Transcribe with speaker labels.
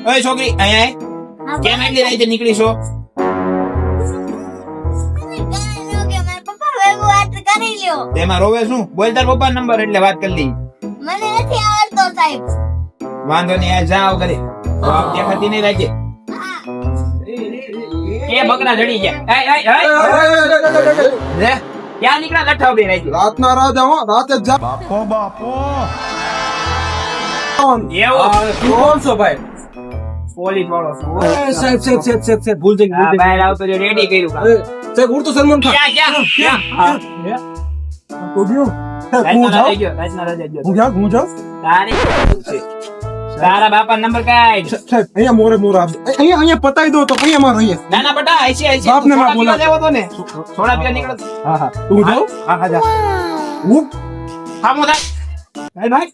Speaker 1: ઓય છોકરી અહીંયા કેમ એટલી રાતે નીકળી છો? તેમાં રોવે શું? બોલ તાર પપ્પા નંબર એટલે વાત કરી લઈ.
Speaker 2: મને નથી આવડતો સાહેબ.
Speaker 1: વાંધો નહીં, આ જાવ ઘરે. દેખાતી નહીં રાખજે. કે બકરા જડી ગયા. લે ક્યાં નીકળ્યા લઠ્ઠા ઉભી રાખી.
Speaker 3: રાતના રાજા હો, રાતે જ જા.
Speaker 1: એવું
Speaker 3: કોણ છો ભાઈ?
Speaker 1: પોલીસ વાળો છું.
Speaker 3: સાહેબ ભૂલ થઈ
Speaker 1: આ બહાર આવતો રહ્યો, રેડી કર્યું કામ.
Speaker 3: સાહેબ હું તો સલમાન ખાન.
Speaker 1: ક્યાં?
Speaker 3: તો ગયો
Speaker 1: રાતના રજા ગયો, રાતના રજા ગયો.
Speaker 3: હું જાઉં
Speaker 1: તારા બાપા નંબર કાઢ.
Speaker 3: સાહેબ અહીંયા મોરે અહીંયા પતાવી દો તો અહીંયા મારો અહીંયા.
Speaker 1: નાના બટા આઈસી
Speaker 3: બાપને ના બોલાવ.
Speaker 1: લેવો તો ને થોડા પીવા નીકળો.
Speaker 3: હા તું જાઉં.
Speaker 1: હા જા.
Speaker 3: હું
Speaker 1: હા મોદા.
Speaker 3: ભાઈ